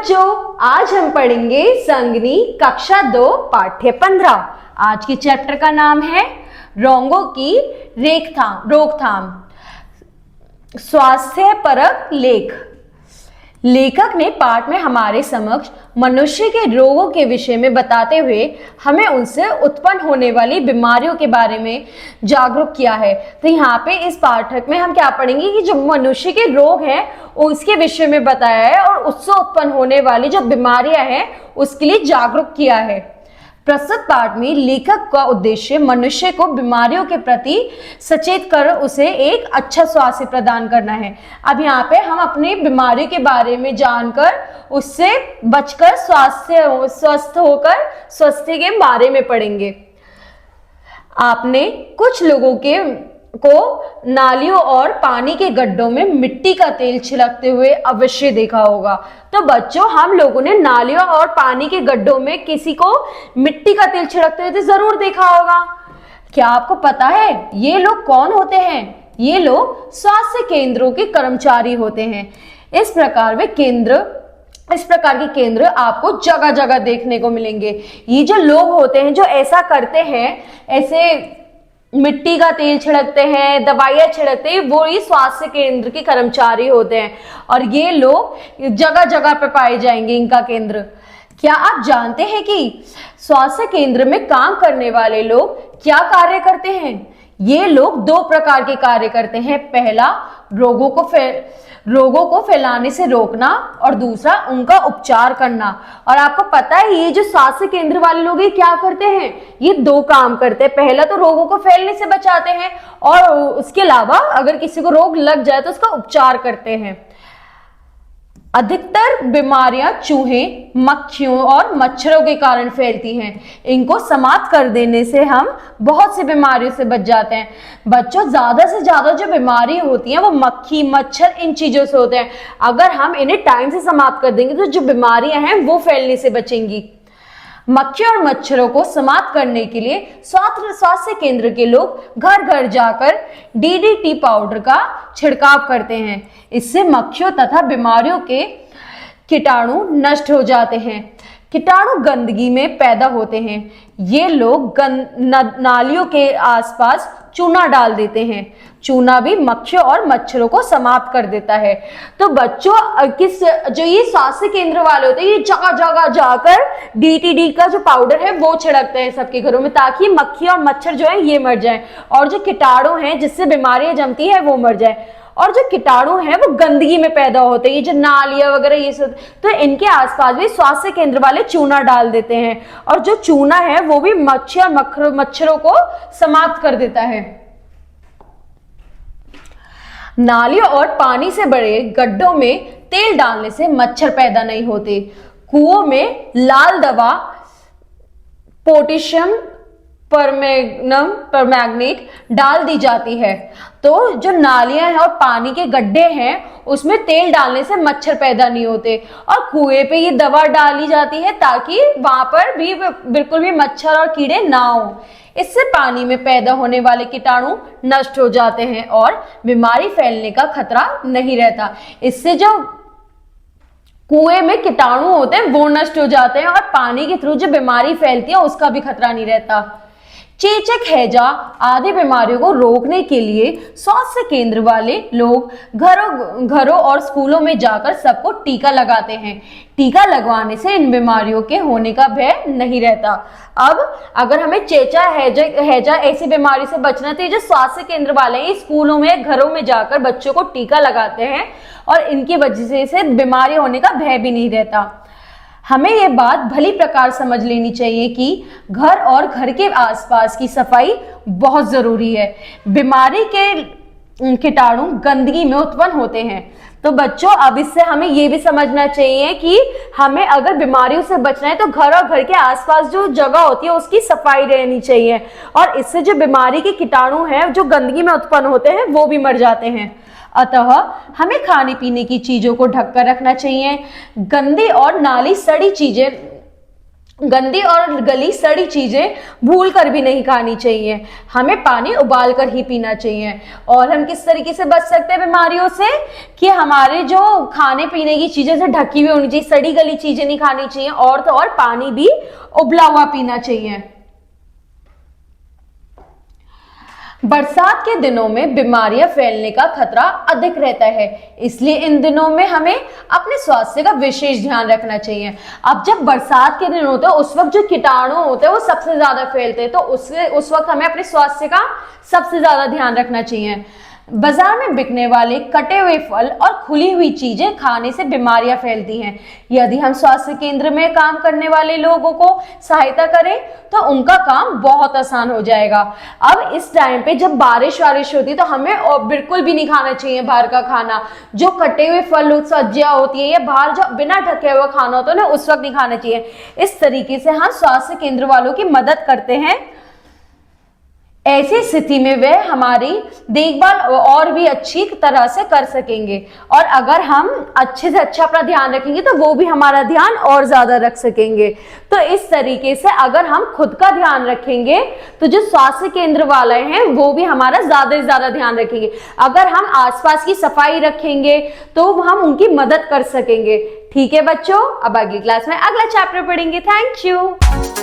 बच्चों, आज हम पढ़ेंगे संगनी कक्षा 2 पाठ्य 15। आज के चैप्टर का नाम है रोगों की रोकथाम। स्वास्थ्य परक लेख। लेखक ने पाठ में हमारे समक्ष मनुष्य के रोगों के विषय में बताते हुए हमें उनसे उत्पन्न होने वाली बीमारियों के बारे में जागरूक किया है। तो यहाँ पे इस पाठक में हम क्या पढ़ेंगे कि जो मनुष्य के रोग हैं उसके विषय में बताया है और उससे उत्पन्न होने वाली जो बीमारियां हैं उसके लिए जागरूक किया है। प्रस्तुत पाठ में लेखक का उद्देश्य मनुष्य को बीमारियों के प्रति सचेत कर उसे एक अच्छा स्वास्थ्य प्रदान करना है। अब यहाँ पे हम अपनी बीमारी के बारे में जानकर उससे बचकर स्वस्थ होकर स्वास्थ्य के बारे में पढ़ेंगे। आपने कुछ लोगों को नालियों और पानी के गड्ढों में मिट्टी का तेल छिड़कते हुए अवश्य देखा होगा। तो बच्चों, हम लोगों ने नालियों और पानी के गड्ढों में किसी को मिट्टी का तेल छिड़कते हुए तो जरूर देखा होगा। क्या आपको पता है ये लोग कौन होते हैं? ये लोग स्वास्थ्य केंद्रों के कर्मचारी होते हैं। इस प्रकार के केंद्र आपको जगह जगह देखने को मिलेंगे। ये जो लोग होते हैं जो ऐसा करते हैं, ऐसे मिट्टी का तेल छिड़कते हैं, दवाइयां छिड़कते हैं, वो ही स्वास्थ्य केंद्र के कर्मचारी होते हैं और ये लोग जगह जगह पे पाए जाएंगे इनका केंद्र। क्या आप जानते हैं कि स्वास्थ्य केंद्र में काम करने वाले लोग क्या कार्य करते हैं? ये लोग दो प्रकार के कार्य करते हैं। पहला, रोगों को फैलाने से रोकना और दूसरा उनका उपचार करना। और आपको पता है ये जो स्वास्थ्य केंद्र वाले लोग ये क्या करते हैं? ये दो काम करते हैं। पहला तो रोगों को फैलने से बचाते हैं और उसके अलावा अगर किसी को रोग लग जाए तो उसका उपचार करते हैं। अधिकतर बीमारियां चूहे, मक्खियों और मच्छरों के कारण फैलती हैं। इनको समाप्त कर देने से हम बहुत सी बीमारियों से बच जाते हैं। बच्चों, ज्यादा से ज्यादा जो बीमारी होती हैं वो मक्खी, मच्छर, इन चीजों से होते हैं। अगर हम इन्हें टाइम से समाप्त कर देंगे तो जो बीमारियां हैं वो फैलने से बचेंगी। मक्खी और मच्छरों को समाप्त करने के लिए स्वास्थ्य केंद्र के लोग घर घर जाकर डीडीटी पाउडर का छिड़काव करते हैं। इससे मक्खियों तथा बीमारियों के कीटाणु नष्ट हो जाते हैं। कीटाणु गंदगी में पैदा होते हैं। ये लोग नालियों के आसपास चूना डाल देते हैं। चूना भी मक्खियों और मच्छरों को समाप्त कर देता है। तो बच्चों, जो ये स्वास्थ्य केंद्र वाले होते हैं ये जगह जगह जाकर डीटीडी का जो पाउडर है वो छिड़कते हैं सबके घरों में, ताकि मक्खी और मच्छर जो है ये मर जाएं और जो कीटाणु हैं जिससे बीमारियां जमती है वो मर जाए। और जो कीटाणु हैं वो गंदगी में पैदा होते हैं, ये जो नालियां वगैरह ये सब, तो इनके आसपास भी स्वास्थ्य केंद्र वाले चूना डाल देते हैं और जो चूना है वो भी मच्छी और मच्छरों को समाप्त कर देता है। नालियों और पानी से भरे गड्ढों में तेल डालने से मच्छर पैदा नहीं होते। कुओं में लाल दवा पोटेशियम परमैंगनेट डाल दी जाती है। तो जो नालियां हैं और पानी के गड्ढे हैं उसमें तेल डालने से मच्छर पैदा नहीं होते और कुएं पे ये दवा डाली जाती है ताकि वहां पर भी बिल्कुल भी मच्छर और कीड़े ना हो। इससे पानी में पैदा होने वाले कीटाणु नष्ट हो जाते हैं और बीमारी फैलने का खतरा नहीं रहता। इससे जो कुएं में कीटाणु होते हैं वो नष्ट हो जाते हैं और पानी के थ्रू जो बीमारी फैलती है उसका भी खतरा नहीं रहता। चेचक, हैजा आदि बीमारियों को रोकने के लिए स्वास्थ्य केंद्र वाले लोग घरों और स्कूलों में जाकर सबको टीका लगाते हैं। टीका लगवाने से इन बीमारियों के होने का भय नहीं रहता। अब अगर हमें चेचा, हैजा ऐसी बीमारी से बचना है तो जो स्वास्थ्य केंद्र वाले हैं स्कूलों में, घरों में जाकर बच्चों को टीका लगाते हैं और इनकी वजह से बीमारी होने का भय भी नहीं रहता। हमें ये बात भली प्रकार समझ लेनी चाहिए कि घर और घर के आसपास की सफाई बहुत जरूरी है। बीमारी के कीटाणु गंदगी में उत्पन्न होते हैं। तो बच्चों, अब इससे हमें ये भी समझना चाहिए कि हमें अगर बीमारियों से बचना है तो घर और घर के आसपास जो जगह होती है उसकी सफाई रहनी चाहिए और इससे जो बीमारी के कीटाणु हैं जो गंदगी में उत्पन्न होते हैं वो भी मर जाते हैं। अतः हमें खाने पीने की चीजों को ढककर रखना चाहिए। गंदी और नाली सड़ी चीजें गंदी और गली सड़ी चीजें भूल कर भी नहीं खानी चाहिए। हमें पानी उबाल कर ही पीना चाहिए। और हम किस तरीके से बच सकते हैं बीमारियों से, कि हमारे जो खाने पीने की चीजें से ढकी हुई होनी चाहिए, सड़ी गली चीजें नहीं खानी चाहिए, और तो और पानी भी उबला हुआ पीना चाहिए। बरसात के दिनों में बीमारियां फैलने का खतरा अधिक रहता है, इसलिए इन दिनों में हमें अपने स्वास्थ्य का विशेष ध्यान रखना चाहिए। अब जब बरसात के दिन होते हैं उस वक्त जो कीटाणु होते हैं वो सबसे ज्यादा फैलते हैं, तो उस वक्त हमें अपने स्वास्थ्य का सबसे ज्यादा ध्यान रखना चाहिए। बाजार में बिकने वाले कटे हुए फल और खुली हुई चीजें खाने से बीमारियां फैलती हैं। यदि हम स्वास्थ्य केंद्र में काम करने वाले लोगों को सहायता करें तो उनका काम बहुत आसान हो जाएगा। अब इस टाइम पे जब बारिश होती है तो हमें बिल्कुल भी नहीं खाना चाहिए बाहर का खाना। जो कटे हुए फल सब्जियां होती है या बाहर जो बिना ढके हुआ खाना होता है ना, उस वक्त नहीं खाना चाहिए। इस तरीके से हम स्वास्थ्य केंद्र वालों की मदद करते हैं। ऐसी स्थिति में वे हमारी देखभाल और भी अच्छी तरह से कर सकेंगे, और अगर हम अच्छे से अच्छा अपना ध्यान रखेंगे तो वो भी हमारा ध्यान और ज्यादा रख सकेंगे। तो इस तरीके से अगर हम खुद का ध्यान रखेंगे तो जो स्वास्थ्य केंद्र वाले हैं वो भी हमारा ज्यादा से ज्यादा ध्यान रखेंगे। अगर हम आसपास की सफाई रखेंगे तो हम उनकी मदद कर सकेंगे। ठीक है बच्चों, अब अगली क्लास में अगला चैप्टर पढ़ेंगे। Thank you.